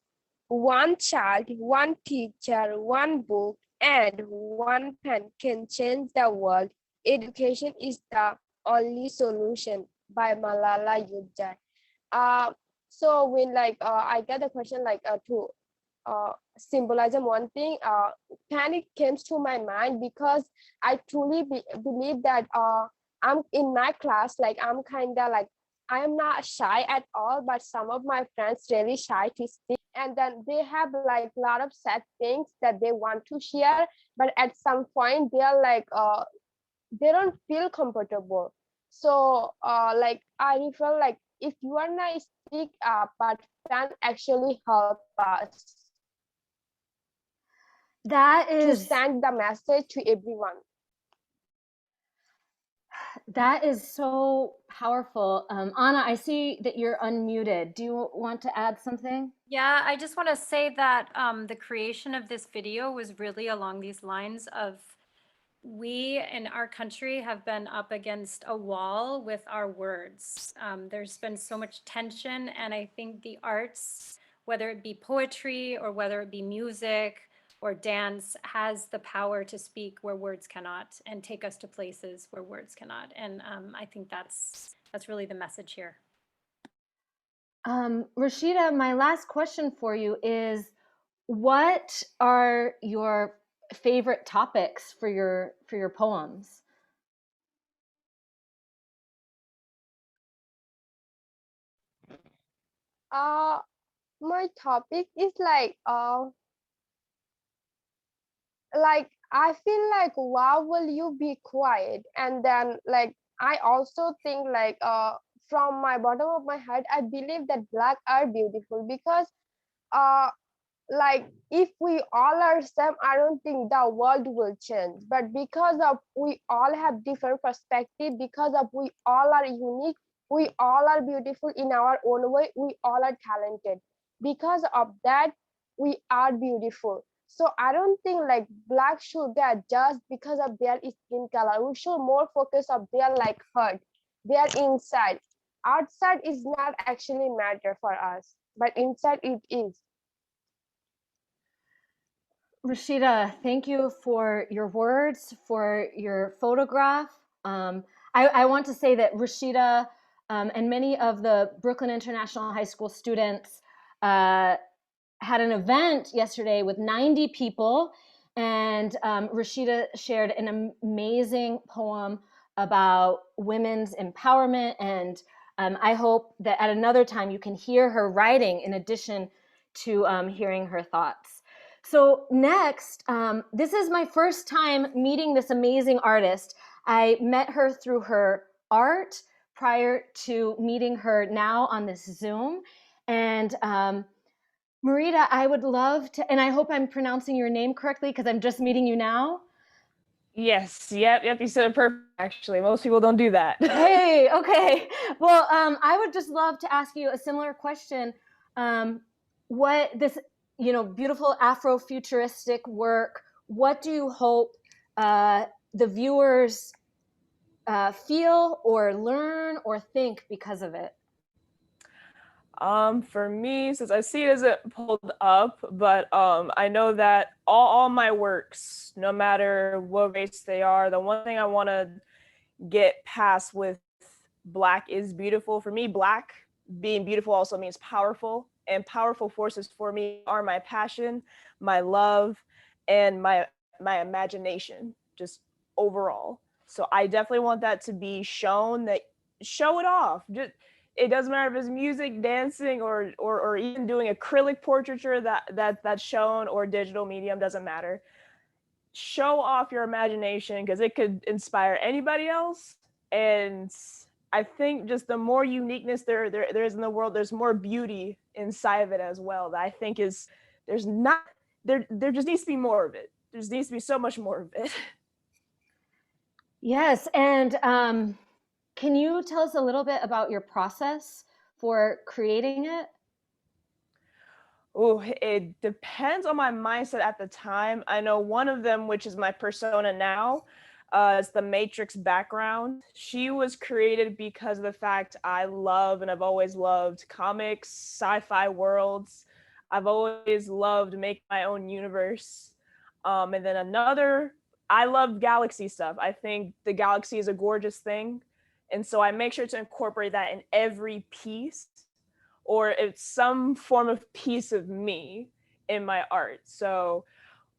Speaker 14: one child, one teacher, one book, and one pen can change the world. Education is the only solution, by Malala Yousafzai. So when I get the question to symbolism, one thing panic comes to my mind because I truly believe that I'm in my class, I'm kind of I am not shy at all, but some of my friends really shy to speak, and then they have a lot of sad things that they want to share, but at some point they are they don't feel comfortable. So I feel if you are not speak up, but can actually help us.
Speaker 2: That is
Speaker 14: to send the message to everyone.
Speaker 2: That is so powerful. Anna, I see that you're unmuted. Do you want to add something?
Speaker 11: Yeah, I just want to say that the creation of this video was really along these lines of we in our country have been up against a wall with our words. There's been so much tension, and I think the arts, whether it be poetry or whether it be music or dance, has the power to speak where words cannot and take us to places where words cannot. And I think that's really the message here.
Speaker 2: Rashida, my last question for you is, what are your favorite topics for your poems?
Speaker 14: My topic is I feel why will you be quiet? And then I also think from my bottom of my heart, I believe that Black are beautiful because like if we all are same, I don't think the world will change. But because of we all have different perspective, because of we all are unique, we all are beautiful in our own way, we all are talented. Because of that, we are beautiful. So I don't think like Black should get judged because of their skin color. We should more focus on their like heart, their inside. Outside is not actually matter for us, but inside it is.
Speaker 2: Rashida, thank you for your words, for your photograph. I want to say that Rashida and many of the Brooklyn International High School students had an event yesterday with 90 people, and Rashida shared an amazing poem about women's empowerment, and I hope that at another time you can hear her writing in addition to hearing her thoughts. So next, this is my first time meeting this amazing artist. I met her through her art prior to meeting her now on this Zoom. And Marita, I would love to, and I hope I'm pronouncing your name correctly because I'm just meeting you now.
Speaker 18: Yes, yep, you said it perfect, actually. Most people don't do that.
Speaker 2: Hey, okay. Well, I would just love to ask you a similar question. What this, beautiful Afrofuturistic work, what do you hope the viewers feel or learn or think because of it?
Speaker 18: For me, since I see it isn't pulled up, but I know that all my works, no matter what race they are, the one thing I want to get past with Black is beautiful. For me, Black being beautiful also means powerful, and powerful forces for me are my passion, my love, and my imagination, just overall. So I definitely want that to be shown, that show it off. Just, it doesn't matter if it's music, dancing, or even doing acrylic portraiture that's shown, or digital medium, doesn't matter. Show off your imagination because it could inspire anybody else. And I think just the more uniqueness there is in the world, there's more beauty inside of it as well. That I think there just needs to be more of it. There just needs to be so much more of it.
Speaker 2: Yes, and can you tell us a little bit about your process for creating it?
Speaker 18: Oh, it depends on my mindset at the time. I know one of them, which is my persona now, is the Matrix background. She was created because of the fact I love, and I've always loved, comics, sci-fi worlds. I've always loved making my own universe. And then another, I love galaxy stuff. I think the galaxy is a gorgeous thing. And so I make sure to incorporate that in every piece, or it's some form of piece of me in my art. So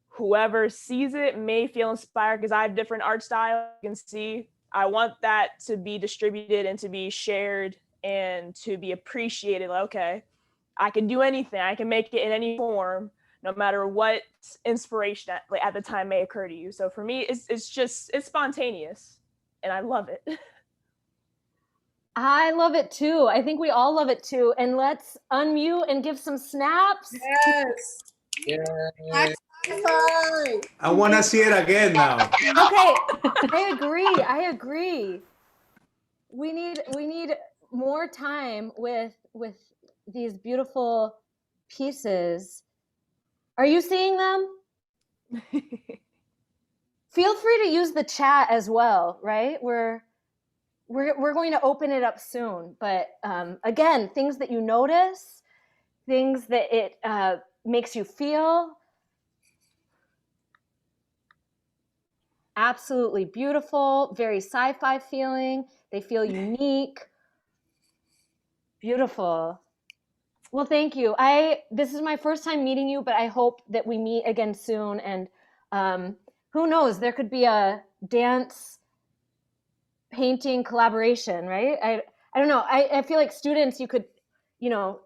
Speaker 18: whoever sees it may feel inspired because I have different art styles. You can see, I want that to be distributed and to be shared and to be appreciated. Like, okay, I can do anything. I can make it in any form, no matter what inspiration at the time may occur to you. So for me, it's spontaneous, and I love it.
Speaker 2: I love it too. I think we all love it too. And let's unmute and give some snaps.
Speaker 3: Yes.
Speaker 5: Yes.
Speaker 12: I want to see it again now.
Speaker 2: Okay, I agree. We need more time with these beautiful pieces. Are you seeing them? Feel free to use the chat as well, right? We're going to open it up soon, but again, things that you notice, things that it makes you feel. Absolutely beautiful, very sci-fi feeling. They feel unique. Beautiful. Well, thank you. This is my first time meeting you, but I hope that we meet again soon. And who knows, there could be a dance painting collaboration, right? I don't know. I feel like students, you could,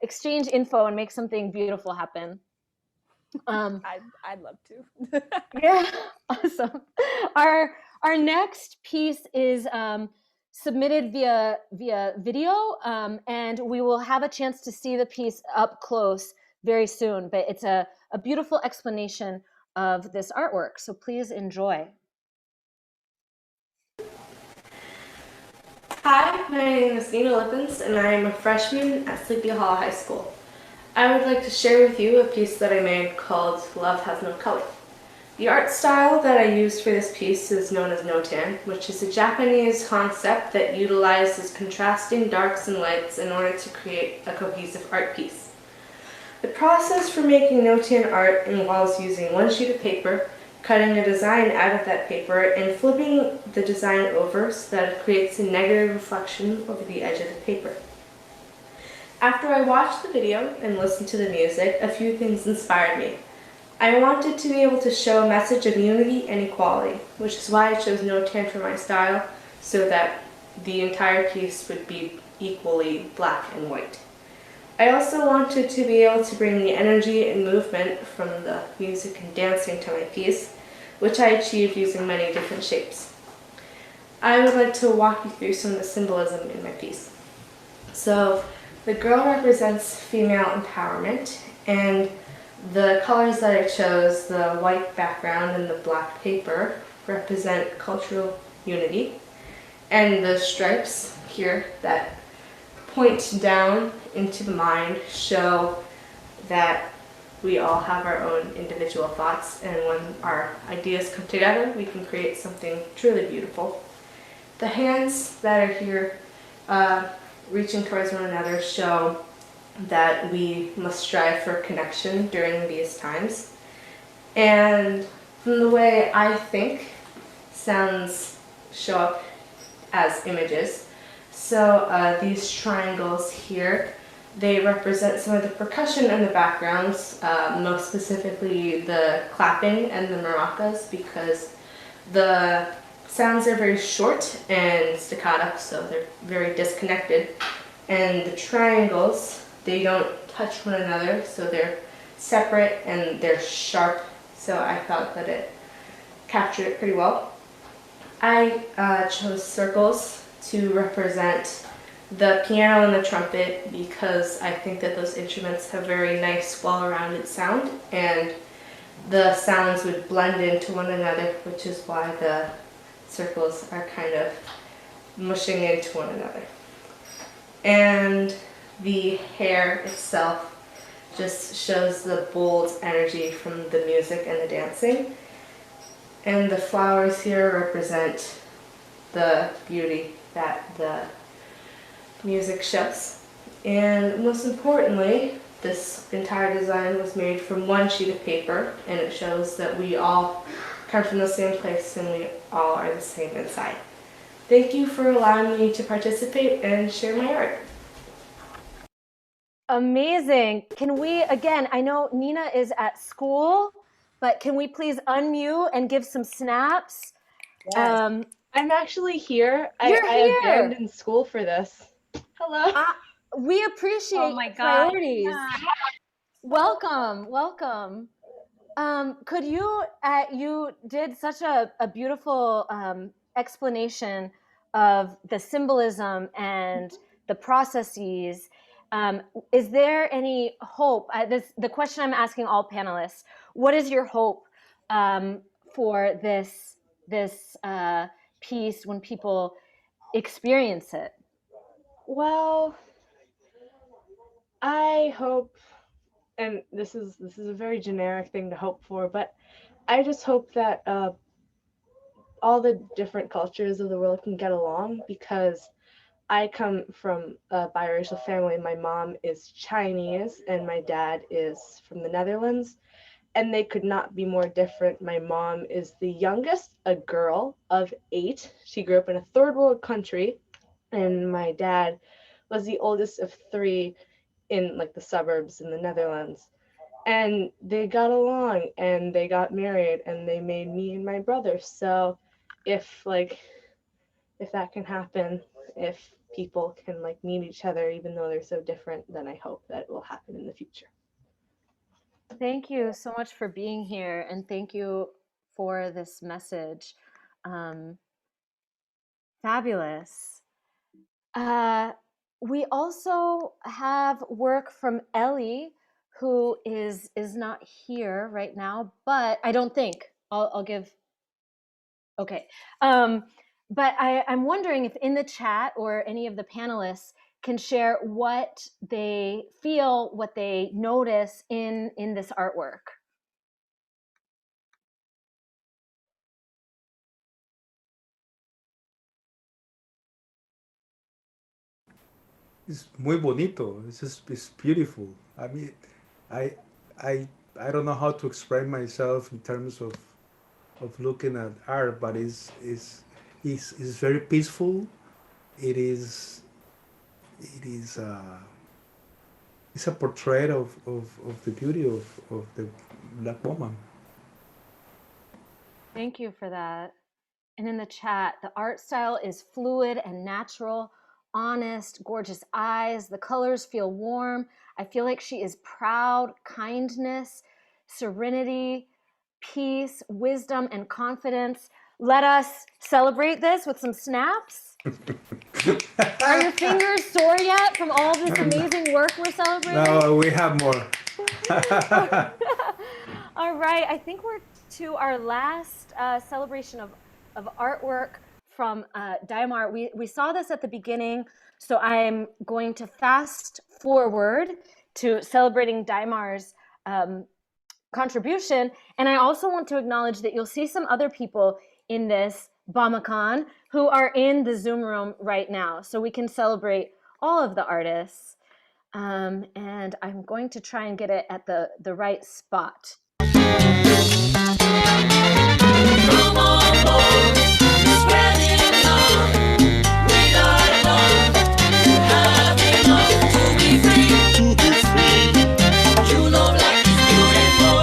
Speaker 2: exchange info and make something beautiful happen.
Speaker 18: I'd love to.
Speaker 2: Yeah, awesome. Our next piece is submitted via video, and we will have a chance to see the piece up close very soon. But it's a a beautiful explanation of this artwork. So please enjoy.
Speaker 19: Hi, my name is Nina Lippens, and I am a freshman at Sleepy Hollow High School. I would like to share with you a piece that I made called Love Has No Color. The art style that I used for this piece is known as no-tan, which is a Japanese concept that utilizes contrasting darks and lights in order to create a cohesive art piece. The process for making no-tan art involves using one sheet of paper, cutting a design out of that paper, and flipping the design over so that it creates a negative reflection over the edge of the paper. After I watched the video and listened to the music, a few things inspired me. I wanted to be able to show a message of unity and equality, which is why I chose no-tan for my style, so that the entire piece would be equally black and white. I also wanted to be able to bring the energy and movement from the music and dancing to my piece, which I achieved using many different shapes. I would like to walk you through some of the symbolism in my piece. So, the girl represents female empowerment, and the colors that I chose, the white background and the black paper, represent cultural unity. And the stripes here that point down into the mind show that we all have our own individual thoughts, and when our ideas come together, we can create something truly beautiful. The hands that are here reaching towards one another show that we must strive for connection during these times. And from the way I think, sounds show up as images. So these triangles here, they represent some of the percussion in the backgrounds, most specifically the clapping and the maracas, because the sounds are very short and staccato, so they're very disconnected. And the triangles, they don't touch one another, so they're separate and they're sharp, so I felt that it captured it pretty well. I chose circles to represent the piano and the trumpet because I think that those instruments have very nice well-rounded sound, and the sounds would blend into one another, which is why the circles are kind of mushing into one another. And the hair itself just shows the bold energy from the music and the dancing. And the flowers here represent the beauty that the music shows. And most importantly, this entire design was made from one sheet of paper, and it shows that we all come from the same place and we all are the same inside. Thank you for allowing me to participate and share my art.
Speaker 2: Amazing. Can we, again, I know Nina is at school, but can we please unmute and give some snaps?
Speaker 20: Yes. I'm actually here.
Speaker 2: You're
Speaker 20: I
Speaker 2: here.
Speaker 20: abandoned school for this. Hello.
Speaker 2: We appreciate
Speaker 11: Oh my God.
Speaker 2: priorities.
Speaker 11: Yeah.
Speaker 2: Welcome, welcome. Could you, you did such a beautiful explanation of the symbolism and the processes. Is there any hope? The question I'm asking all panelists, what is your hope for this piece when people experience it?
Speaker 20: Well, I hope, and this is a very generic thing to hope for, but I just hope that all the different cultures of the world can get along, because I come from a biracial family. My mom is Chinese and my dad is from the Netherlands, and they could not be more different. My mom is the youngest, a girl of 8. She grew up in a third world country, and my dad was the oldest of 3 in like the suburbs in the Netherlands. And they got along and they got married and they made me and my brother. So if that can happen, if people can like meet each other even though they're so different, then I hope that it will happen in the future.
Speaker 2: Thank you so much for being here, and thank you for this message. Fabulous. We also have work from Ellie, who is not here right now, but I don't think I'll give. Okay. But I'm wondering if in the chat or any of the panelists can share what they feel, what they notice in this artwork.
Speaker 12: It's muy bonito. It's beautiful. I mean, I I I don't know how to explain myself in terms of looking at art, but it's very peaceful. It is it's a portrait of the beauty of the Black woman.
Speaker 2: Thank you for that. And in the chat, the art style is fluid and natural, honest, gorgeous eyes. The colors feel warm. I feel like she is proud, kindness, serenity, peace, wisdom, and confidence. Let us celebrate this with some snaps. Are your fingers sore yet from all this amazing work we're celebrating?
Speaker 12: No, we have more.
Speaker 2: All right, I think we're to our last celebration of artwork from Diamar. We saw this at the beginning, so I'm going to fast forward to celebrating Diamar's contribution. And I also want to acknowledge that you'll see some other people in this Bamakan who are in the Zoom room right now, so we can celebrate all of the artists. And I'm going to try and get it at the right spot.
Speaker 10: Come on, boy, spreading love with our love. Have enough to be free. You know black is beautiful.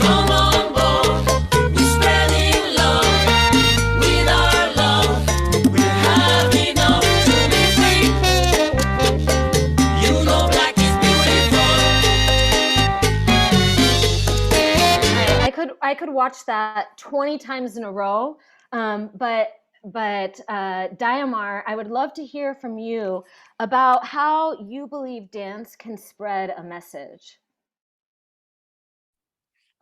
Speaker 10: Come on, boy, we're spreading love with our love. We have enough to be free. You know black is beautiful.
Speaker 2: I could watch that 20 times in a row, but Diamar, I would love to hear from you about how you believe dance can spread a message.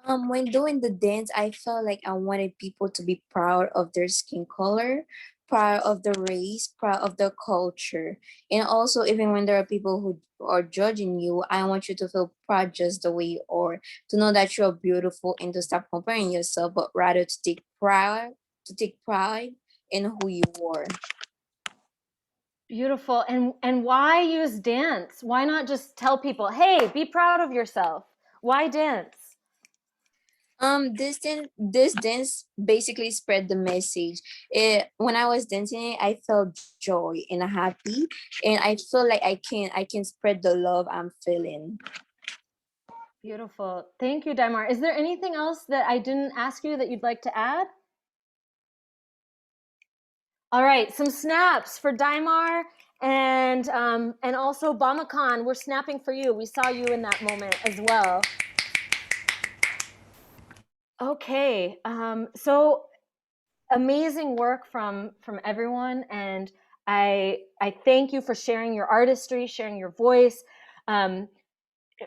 Speaker 13: When doing the dance, I felt like I wanted people to be proud of their skin color, proud of the race, proud of their culture. And also, even when there are people who are judging you, I want you to feel proud just the way you are, to know that you're beautiful and to stop comparing yourself, but rather to take pride in who you are.
Speaker 2: Beautiful. And why use dance? Why not just tell people, hey, be proud of yourself? Why dance?
Speaker 13: This dance basically spread the message. When I was dancing, I felt joy and happy, and I feel like I can spread the love I'm feeling.
Speaker 2: Beautiful. Thank you, Diamar. Is there anything else that I didn't ask you that you'd like to add? All right, some snaps for Diamar and also Bamakan. We're snapping for you. We saw you in that moment as well. Okay, so amazing work from everyone, and I thank you for sharing your artistry, sharing your voice,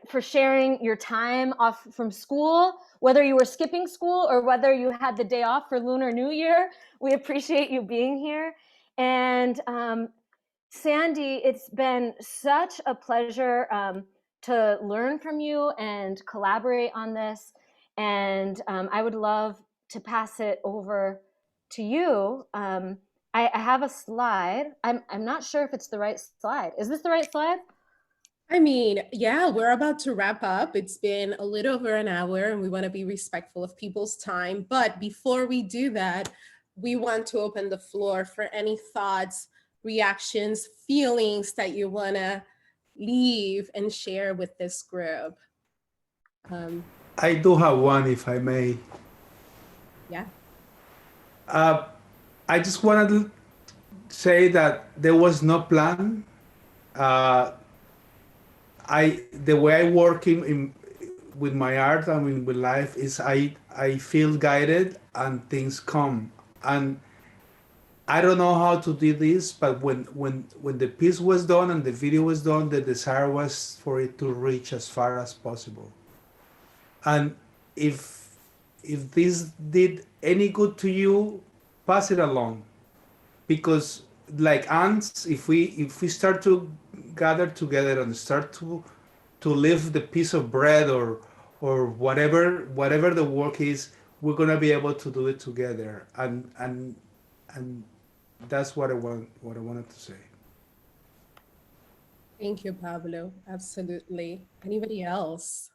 Speaker 2: for sharing your time off from school, whether you were skipping school or whether you had the day off for Lunar New Year. We appreciate you being here. And Sandy, it's been such a pleasure to learn from you and collaborate on this. And I would love to pass it over to you. I have a slide. I'm not sure if it's the right slide. Is this the right slide?
Speaker 4: I mean, yeah, we're about to wrap up. It's been a little over an hour and we want to be respectful of people's time. But before we do that, we want to open the floor for any thoughts, reactions, feelings that you want to leave and share with this group.
Speaker 12: I do have one, if I may.
Speaker 4: Yeah.
Speaker 12: I just wanted to say that there was no plan. The way I work with my art and with life is I feel guided and things come. And I don't know how to do this, but when the piece was done and the video was done, the desire was for it to reach as far as possible. And if this did any good to you, pass it along, because like ants, if we start to gather together and start to live the piece of bread or whatever the work is, we're gonna be able to do it together, and that's what I wanted to say.
Speaker 4: Thank you, Pablo. Absolutely. Anybody else?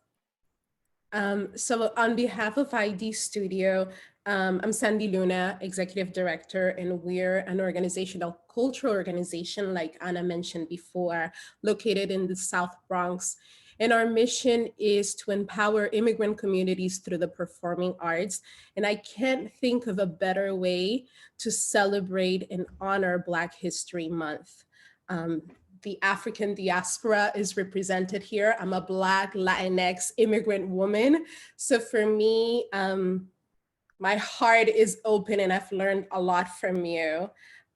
Speaker 4: So on behalf of ID Studio, I'm Sandy Luna, Executive Director, and we're an organizational cultural organization, like Anna mentioned before, located in the South Bronx. And our mission is to empower immigrant communities through the performing arts. And I can't think of a better way to celebrate and honor Black History Month. The African diaspora is represented here. I'm a Black Latinx immigrant woman. So for me, my heart is open and I've learned a lot from you.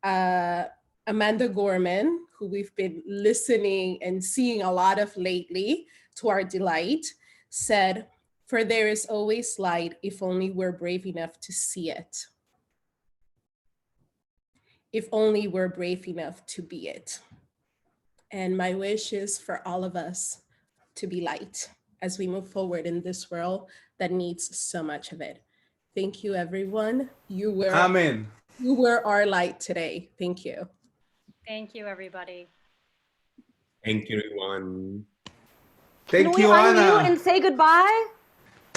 Speaker 4: Amanda Gorman, who we've been listening and seeing a lot of lately, to our delight, said, "For there is always light if only we're brave enough to see it. If only we're brave enough to be it." And my wish is for all of us to be light as we move forward in this world that needs so much of it. Thank you, everyone. You were,
Speaker 12: Amen.
Speaker 4: You were our light today. Thank you.
Speaker 11: Thank you, everybody.
Speaker 5: Thank you, everyone.
Speaker 12: Thank
Speaker 2: Can
Speaker 12: you,
Speaker 2: we
Speaker 12: Anna.
Speaker 2: unmute and say goodbye?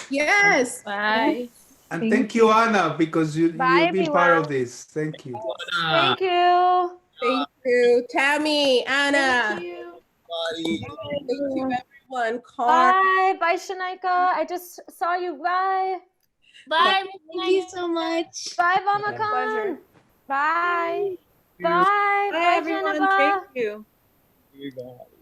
Speaker 4: Yes.
Speaker 15: Bye.
Speaker 12: And thank you, Anna, because you've been part of
Speaker 7: everyone.
Speaker 12: this. Thank you.
Speaker 2: Thank you.
Speaker 4: Thank you, Tammy, Anna.
Speaker 7: Thank you.
Speaker 4: Thank you, everyone. Carm.
Speaker 2: Bye. Bye, Shanaika. I just saw you. Bye.
Speaker 8: Bye.
Speaker 17: Thank you so much.
Speaker 2: Bye, Mama
Speaker 3: Pleasure.
Speaker 2: Khan.
Speaker 7: Bye.
Speaker 2: Bye.
Speaker 18: Bye,
Speaker 2: Bye,
Speaker 18: everyone.
Speaker 2: Geneva.
Speaker 18: Thank you.
Speaker 5: Bye.